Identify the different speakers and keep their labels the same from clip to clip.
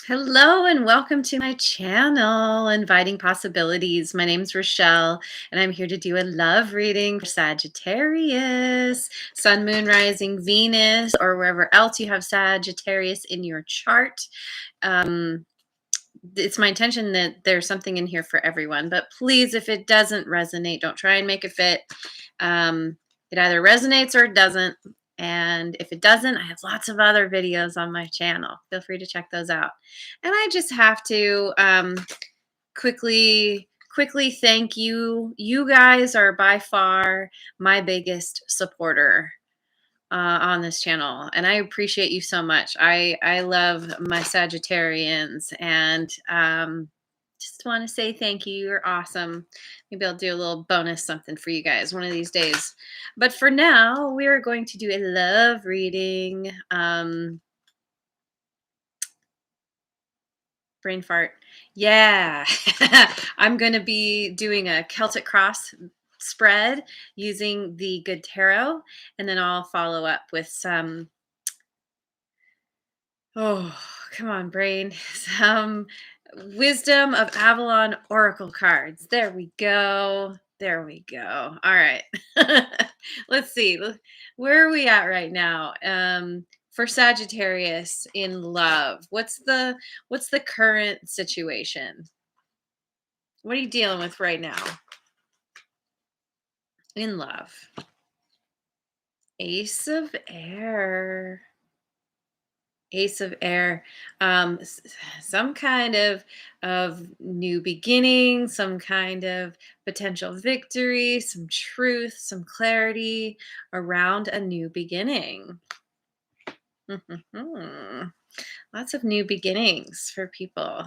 Speaker 1: Hello and welcome to my channel, Inviting Possibilities. My name's Rochelle, and I'm here to do a love reading for Sagittarius, Sun, Moon, Rising, Venus, or wherever else you have Sagittarius in your chart. It's my intention that there's something in here for everyone, but please, if it doesn't resonate, don't try and make it fit. It either resonates or it doesn't. And if it doesn't, I have lots of other videos on my channel. Feel free to check those out. And I just have to quickly thank you. You guys are by far my biggest supporter on this channel, and I appreciate you so much. I love my Sagittarians, and just want to say thank you. You're awesome. Maybe I'll do a little bonus something for you guys one of these days. But for now, we are going to do a love reading. Brain fart. Yeah. I'm going to be doing a Celtic cross spread using the Good Tarot, and then I'll follow up with some, oh, come on, brain, some Wisdom of Avalon Oracle cards. There we go. There we go. All right. Let's see. Where are we at right now? For Sagittarius in love. What's the current situation? What are you dealing with right now? In love. Ace of Air. Ace of Air, some kind of new beginning, some kind of potential victory, some truth, some clarity around a new beginning. Lots of new beginnings for people.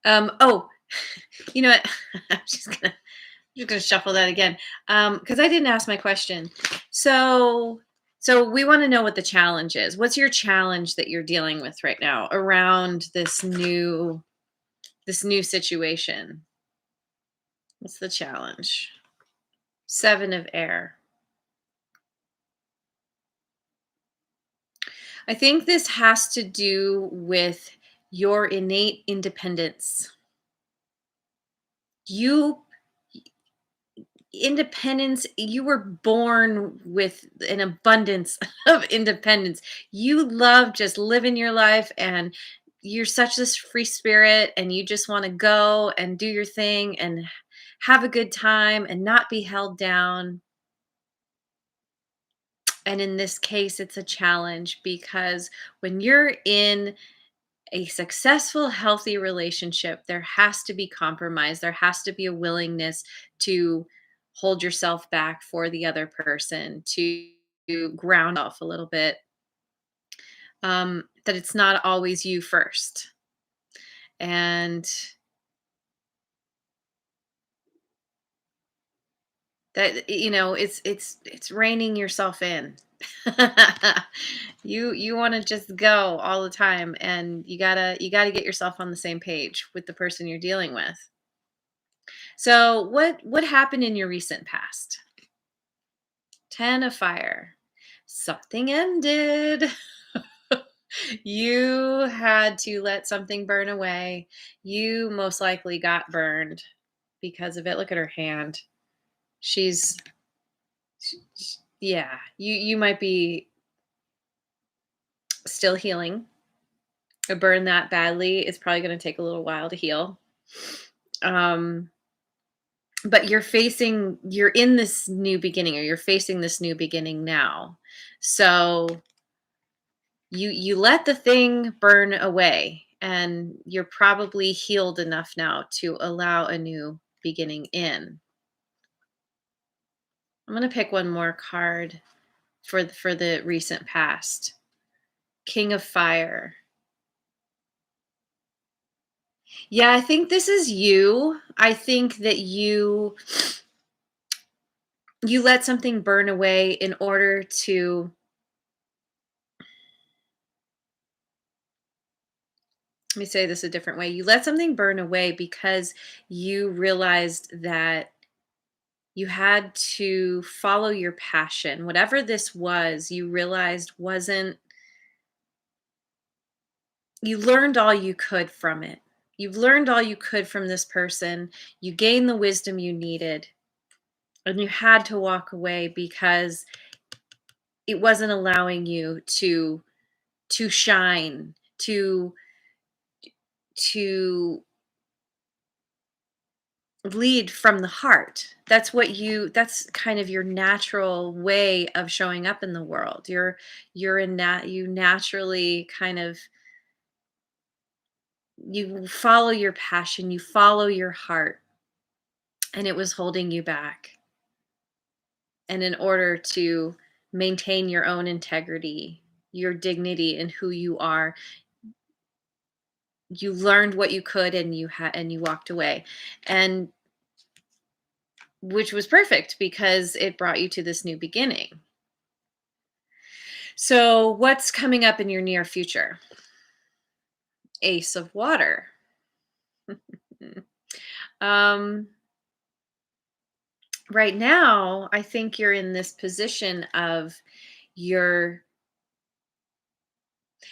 Speaker 1: Oh, you know what? I'm just gonna shuffle that again because I didn't ask my question. So we want to know what the challenge is. What's your challenge that you're dealing with right now around this new situation? What's the challenge? Seven of Air. I think this has to do with your innate independence. You were born with an abundance of independence. You love just living your life, and you're such this free spirit, and you just want to go and do your thing and have a good time and not be held down. And in this case, it's a challenge because when you're in a successful, healthy relationship, there has to be compromise. There has to be a willingness to hold yourself back for the other person, to ground off a little bit, that it's not always you first. And that, it's reining yourself in. You want to just go all the time, and you gotta get yourself on the same page with the person you're dealing with. So what happened in your recent past? Ten of Fire. Something ended. You had to let something burn away. You most likely got burned because of it. Look at her hand. She's yeah, you might be still healing. A burn that badly is probably going to take a little while to heal. Um but you're in this new beginning, or you're facing this new beginning now. So you let the thing burn away, and you're probably healed enough now to allow a new beginning in. I'm going to pick one more card for the recent past. King of Fire. Yeah, I think this is you. I think that you let something burn away in order to, let me say this a different way. You let something burn away because you realized that you had to follow your passion. Whatever this was, you realized wasn't You learned all you could from it. You've learned all you could from this person. You gained the wisdom you needed, and you had to walk away because it wasn't allowing you to shine, to lead from the heart. That's kind of your natural way of showing up in the world. You naturally kind of, you follow your passion, you follow your heart, and it was holding you back. And in order to maintain your own integrity, your dignity and who you are, you learned what you could, and you walked away. And which was perfect because it brought you to this new beginning. So, what's coming up in your near future? Ace of Water. um, right now, I think you're in this position of your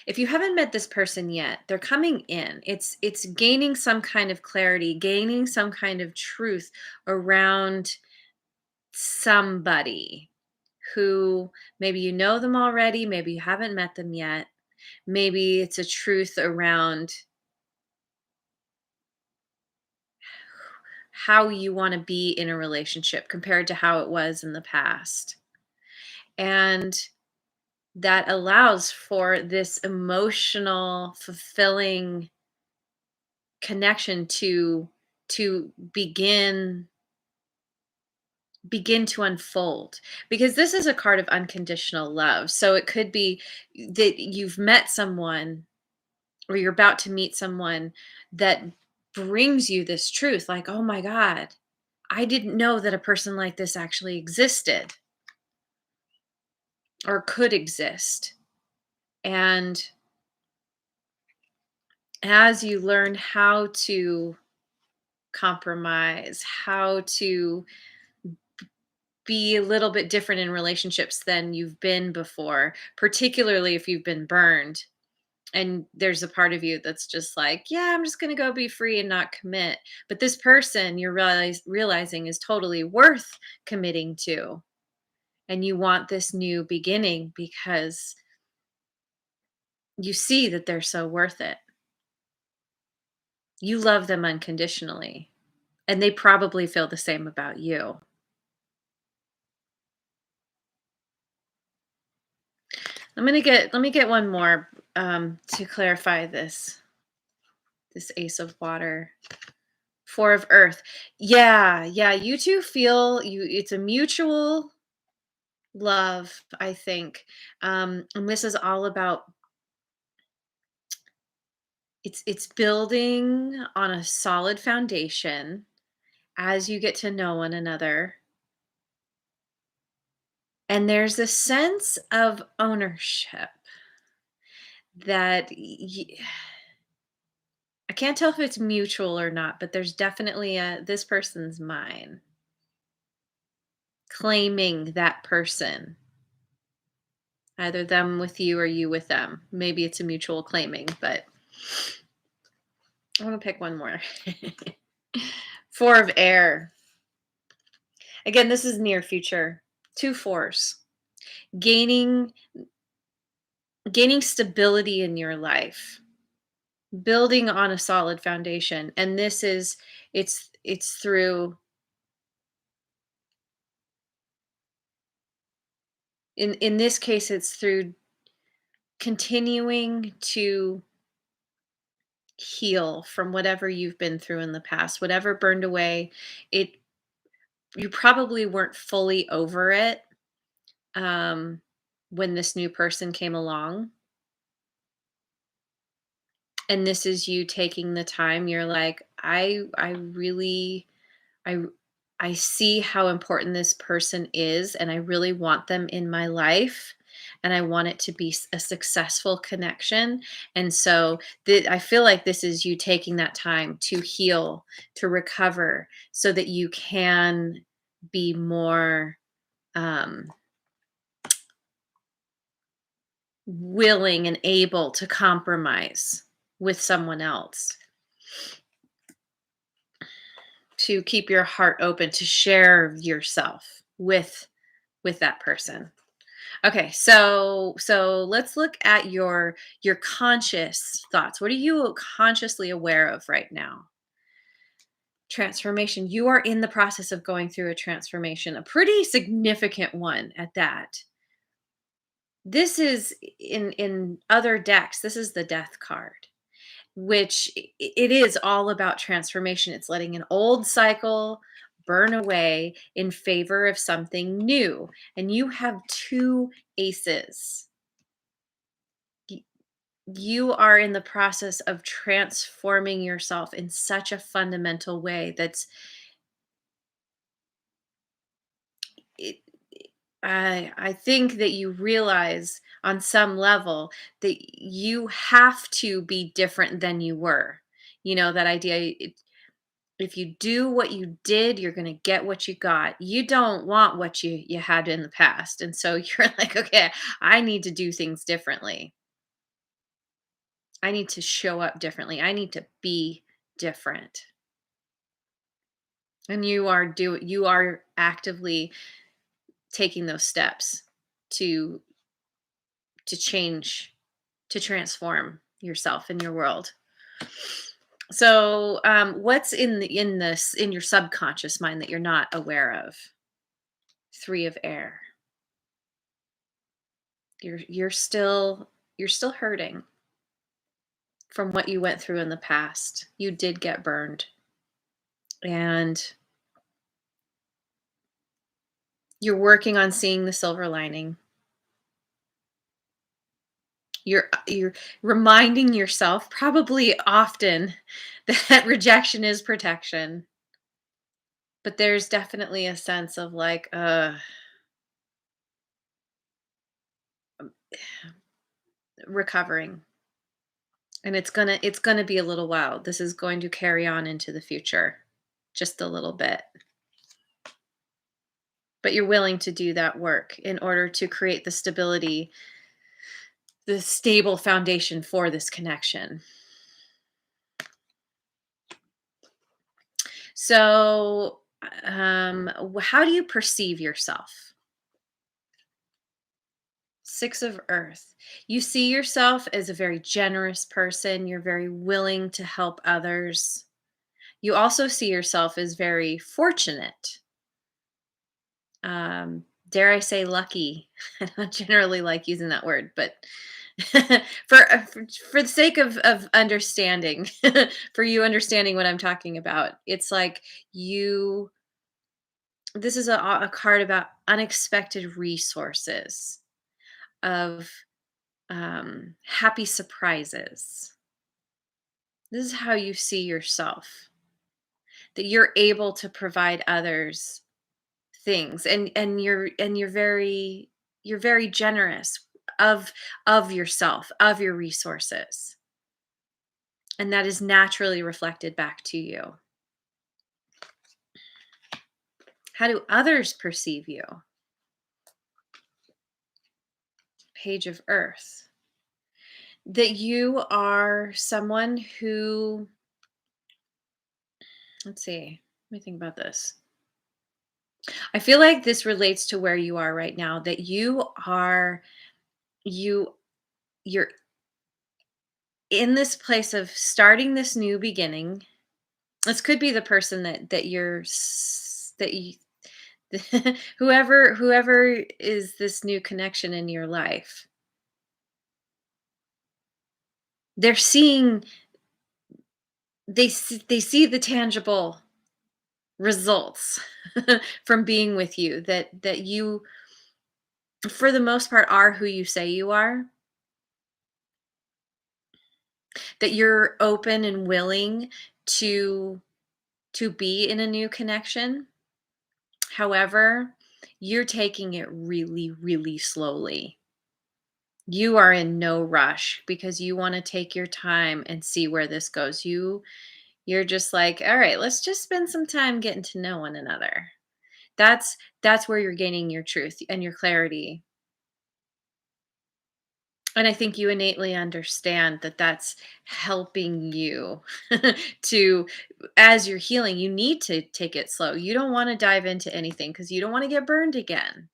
Speaker 1: if you haven't met this person yet, they're coming in. It's gaining some kind of clarity, gaining some kind of truth around somebody who maybe you know them already, maybe you haven't met them yet. Maybe it's a truth around how you want to be in a relationship compared to how it was in the past. And that allows for this emotional, fulfilling connection to begin to unfold, because this is a card of unconditional love. So it could be that you've met someone, or you're about to meet someone that brings you this truth, like, oh my god, I didn't know that a person like this actually existed or could exist. And as you learn how to compromise, how to be a little bit different in relationships than you've been before, particularly if you've been burned, and there's a part of you that's just like, yeah, I'm just going to go be free and not commit. But this person you're realizing is totally worth committing to. And you want this new beginning because you see that they're so worth it. You love them unconditionally, and they probably feel the same about you. Let me get one more to clarify this Ace of Water. Four of Earth. Yeah, yeah, you two feel you it's a mutual love, I think. And this is all about, it's building on a solid foundation as you get to know one another. And there's a sense of ownership that I can't tell if it's mutual or not, but there's definitely a this person's mine, claiming that person, either them with you or you with them. Maybe it's a mutual claiming, but I want to pick one more. Four of Air. Again, this is near future. Two fours. Gaining gaining stability in your life, building on a solid foundation. And this is it's through, in this case, it's through continuing to heal from whatever you've been through in the past, whatever burned away. It You probably weren't fully over it um, when this new person came along, and this is you taking the time. You're like, I really, I I see how important this person is, and I really want them in my life, and I want it to be a successful connection. And so I feel like this is you taking that time to heal, to recover, so that you can be more um, willing and able to compromise. with someone else, to keep your heart open, to share yourself with that person. Okay, so let's look at your conscious thoughts. What are you consciously aware of right now? Transformation. You are in the process of going through a transformation, a pretty significant one at that. This is in other decks, this is the death card, which it is all about transformation. It's letting an old cycle burn away in favor of something new. And you have two aces. You are in the process of transforming yourself in such a fundamental way that's it, I think that you realize on some level that you have to be different than you were. You know, that idea, if you do what you did, you're going to get what you got. You don't want what you had in the past. And so you're like, okay, I need to do things differently. I need to show up differently. I need to be different. And you are actively taking those steps to change, to transform yourself and your world. So, what's in your subconscious mind that you're not aware of? Three of air. You're still hurting from what you went through in the past. You did get burned, and you're working on seeing the silver lining. You're reminding yourself probably often that rejection is protection. But there's definitely a sense of like, recovering. And it's gonna be a little while. This is going to carry on into the future, just a little bit. But you're willing to do that work in order to create the stability, the stable foundation for this connection. So, how do you perceive yourself? Six of Earth. You see yourself as a very generous person. You're very willing to help others. You also see yourself as very fortunate. Dare I say lucky? I don't generally like using that word, but for the sake of understanding, for you understanding what I'm talking about, it's like you. This is a card about unexpected resources, of happy surprises. This is how you see yourself, that you're able to provide others things, and you're very generous of yourself, of your resources, and that is naturally reflected back to you. How do others perceive you? Page of Earth. That you are someone who, let's see, let me think about this. I feel like this relates to where you are right now, that you you're in this place of starting this new beginning. This could be the person that you're that you whoever is this new connection in your life. They're seeing, they see the tangible results from being with you, that you, for the most part, are who you say you are, that you're open and willing to be in a new connection. However, you're taking it really, really slowly. You are in no rush because you want to take your time and see where this goes. You're just like, all right, let's just spend some time getting to know one another. That's where you're gaining your truth and your clarity. And I think you innately understand that that's helping you to, as you're healing, you need to take it slow. You don't want to dive into anything because you don't want to get burned again.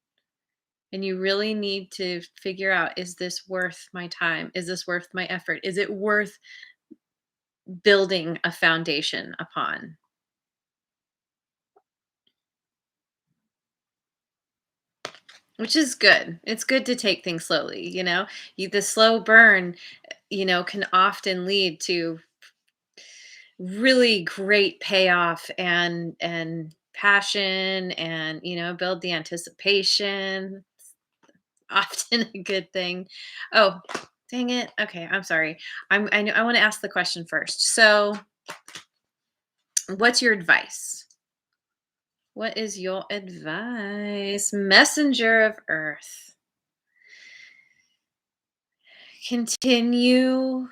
Speaker 1: And you really need to figure out, is this worth my time? Is this worth my effort? Is it worth building a foundation upon? Which is good. It's good to take things slowly, you know? The slow burn, can often lead to really great payoff and passion and, build the anticipation. Often a good thing. Oh, dang it. Okay, I'm sorry. I know I want to ask the question first. So, what's your advice? What is your advice? Messenger of Earth. Continue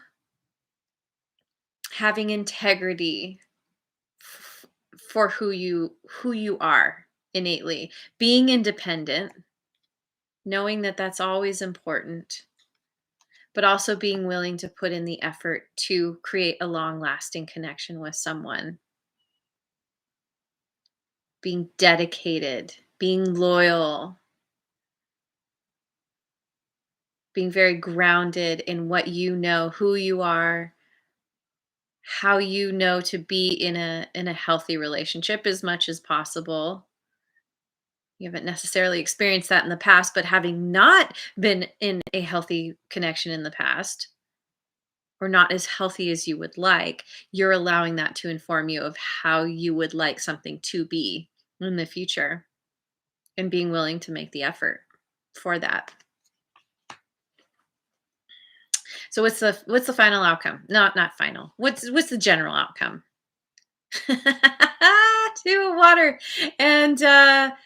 Speaker 1: having integrity for who you are innately. Being independent, knowing that that's always important, but also being willing to put in the effort to create a long-lasting connection with someone. Being dedicated, being loyal, being very grounded in what you know, who you are, how you know to be in a healthy relationship as much as possible. You haven't necessarily experienced that in the past, but having not been in a healthy connection in the past, or not as healthy as you would like, you're allowing that to inform you of how you would like something to be in the future, and being willing to make the effort for that. So what's the final outcome? Not final. What's the general outcome? Two of water and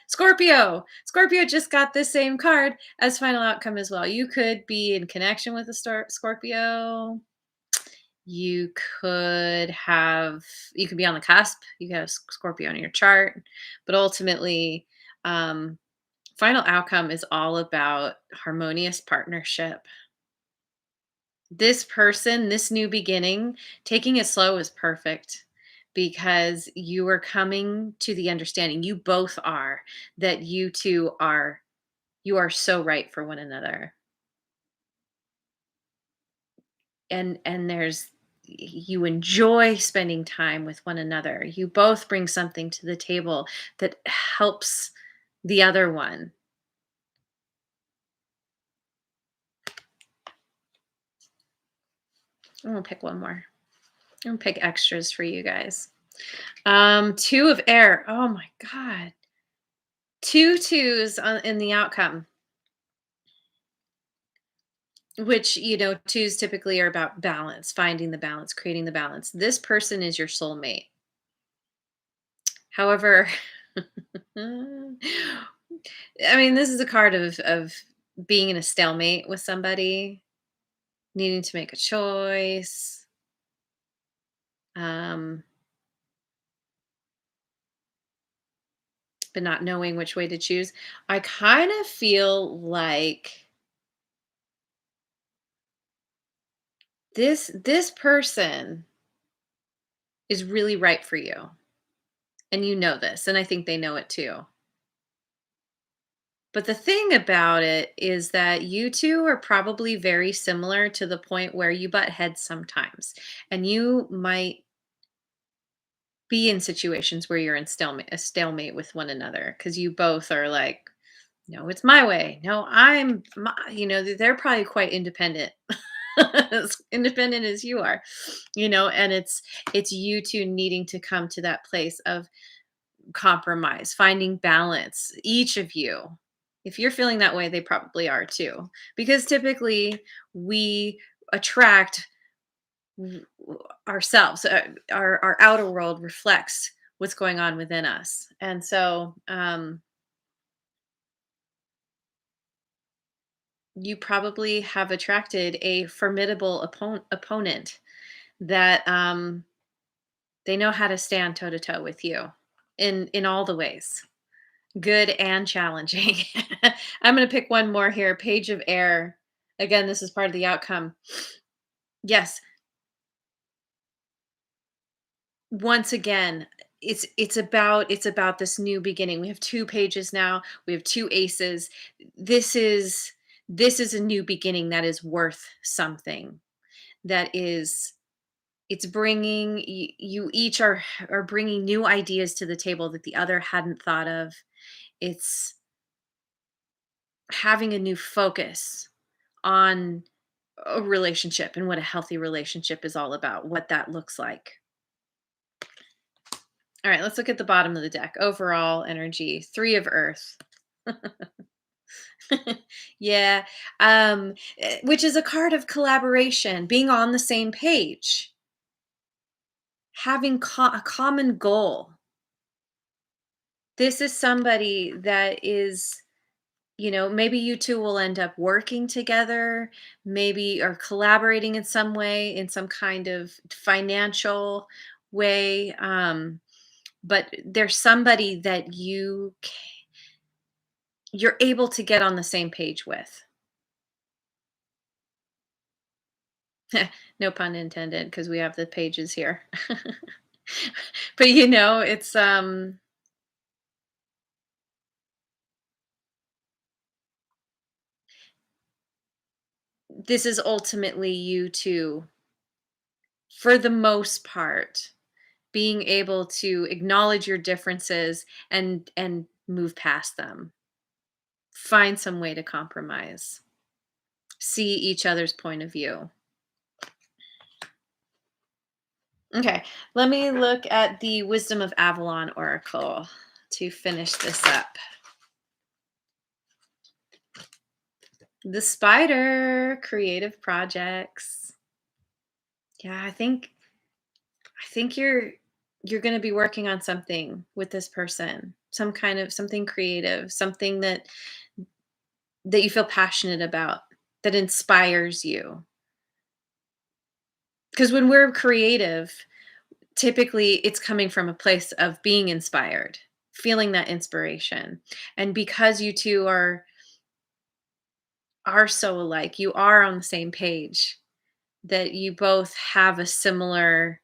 Speaker 1: Scorpio. Scorpio just got the same card as final outcome as well. You could be in connection with a Scorpio. You could have you could be on the cusp. You could have Scorpio in your chart, but ultimately, um, final outcome is all about harmonious partnership. This person, this new beginning, taking it slow is perfect because you are coming to the understanding, you both are, that you are so right for one another. And you enjoy spending time with one another. You both bring something to the table that helps the other one. I'm gonna pick one more. I'm gonna pick extras for you guys. Two of air. Oh my god. Two twos in the outcome, which, twos typically are about balance, finding the balance, creating the balance. This person is your soulmate. However, I mean, this is a card of being in a stalemate with somebody, needing to make a choice, um, but not knowing which way to choose. I kind of feel like this person is really right for you. And you know this, and I think they know it too. But the thing about it is that you two are probably very similar to the point where you butt heads sometimes. And you might be in situations where you're in a stalemate with one another because you both are like, no, it's my way. No, they're probably quite independent. As independent as you are, and it's you two needing to come to that place of compromise, finding balance, each of you. If you're feeling that way, they probably are too. Because typically we attract ourselves, our outer world reflects what's going on within us. And so you probably have attracted a formidable opponent that they know how to stand toe to toe with you in all the ways. Good and challenging. I'm gonna pick one more here, Page of Air. Again, this is part of the outcome. Yes, once again, it's about this new beginning. We have 2 pages now. We have 2 aces. This is this is a new beginning that is worth something. That is it's bringing you each are bringing new ideas to the table that the other hadn't thought of. It's having a new focus on a relationship and what a healthy relationship is all about, what that looks like. All right, let's look at the bottom of the deck. Overall energy, 3 of earth. Yeah, which is a card of collaboration, being on the same page, having a common goal. This is somebody that is, maybe you 2 will end up working together, maybe or collaborating in some way, in some kind of financial way, but there's somebody that you're able to get on the same page with. No pun intended, because we have the pages here. But, it's, this is ultimately you 2, for the most part, being able to acknowledge your differences and move past them. Find some way to compromise. See each other's point of view. Okay, let me look at the Wisdom of Avalon Oracle to finish this up. The spider, creative projects. Yeah, I think you're going to be working on something with this person. Some kind of something creative, something that you feel passionate about, that inspires you. Because when we're creative, typically it's coming from a place of being inspired, feeling that inspiration. And because you 2 are so alike, you are on the same page, that you both have a similar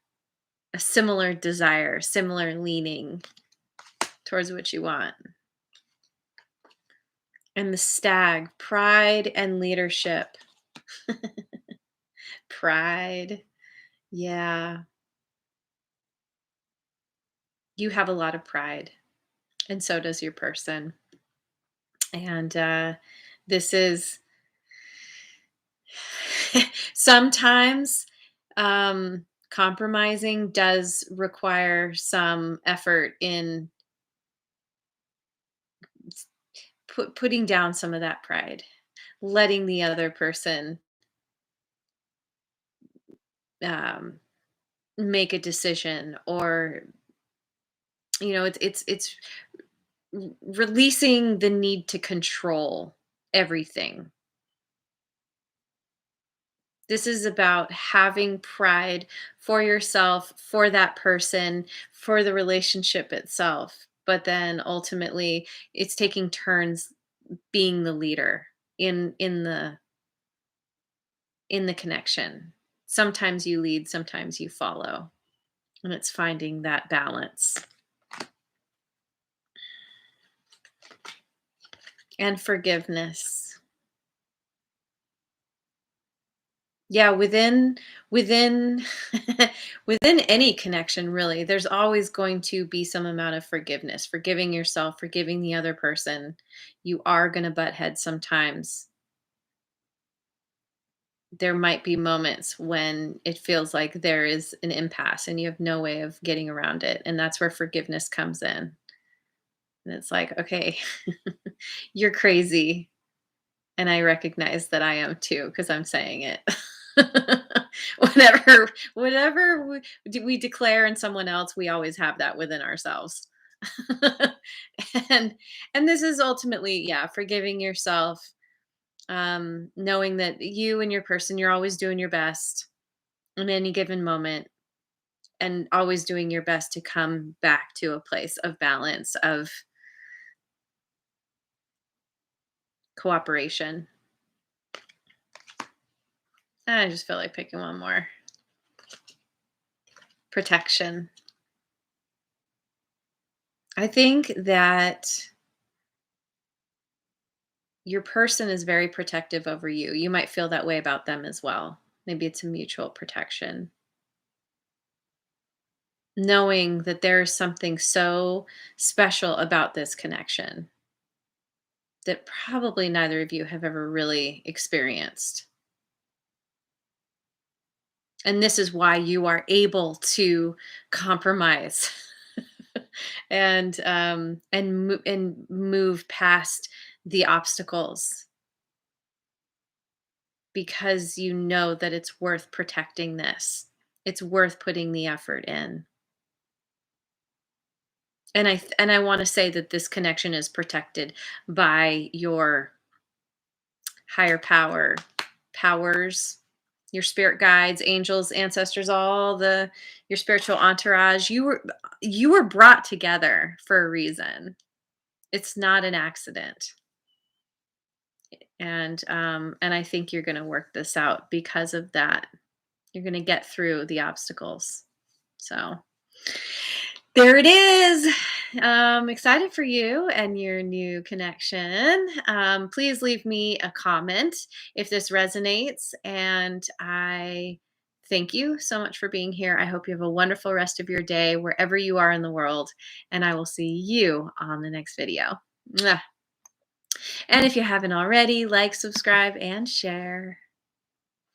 Speaker 1: desire, similar leaning towards what you want. And the stag, pride and leadership. Pride. Yeah, you have a lot of pride, and so does your person. And this is sometimes compromising does require some effort in putting down some of that pride, letting the other person um, make a decision, or it's releasing the need to control everything. This is about having pride for yourself, for that person, for the relationship itself. But then ultimately, it's taking turns being the leader in the connection. Sometimes you lead, sometimes you follow, and it's finding that balance. And forgiveness. Yeah, within within any connection, really, there's always going to be some amount of forgiveness, forgiving yourself, forgiving the other person. You are going to butt heads sometimes. There might be moments when it feels like there is an impasse and you have no way of getting around it, and that's where forgiveness comes in. And it's like, okay, you're crazy, and I recognize that I am too, because I'm saying it. Whatever we declare in someone else, we always have that within ourselves. and and this is ultimately, yeah, forgiving yourself, knowing that you and your person, you're always doing your best in any given moment, and always doing your best to come back to a place of balance, of cooperation. I just feel like picking one more. Protection. I think that your person is very protective over you. You might feel that way about them as well. Maybe it's a mutual protection. Knowing that there's something so special about this connection that probably neither of you have ever really experienced. And this is why you are able to compromise and move past the obstacles because you know that it's worth protecting this. It's worth putting the effort in. And I want to say that this connection is protected by your higher powers, your spirit guides, angels, ancestors, all the your spiritual entourage. You were brought together for a reason. It's not an accident. And I think you're going to work this out because of that. You're going to get through the obstacles. So there it is. Excited for you and your new connection. Please leave me a comment if this resonates. And I thank you so much for being here. I hope you have a wonderful rest of your day wherever you are in the world. And I will see you on the next video. Mwah. And if you haven't already, like, subscribe, and share.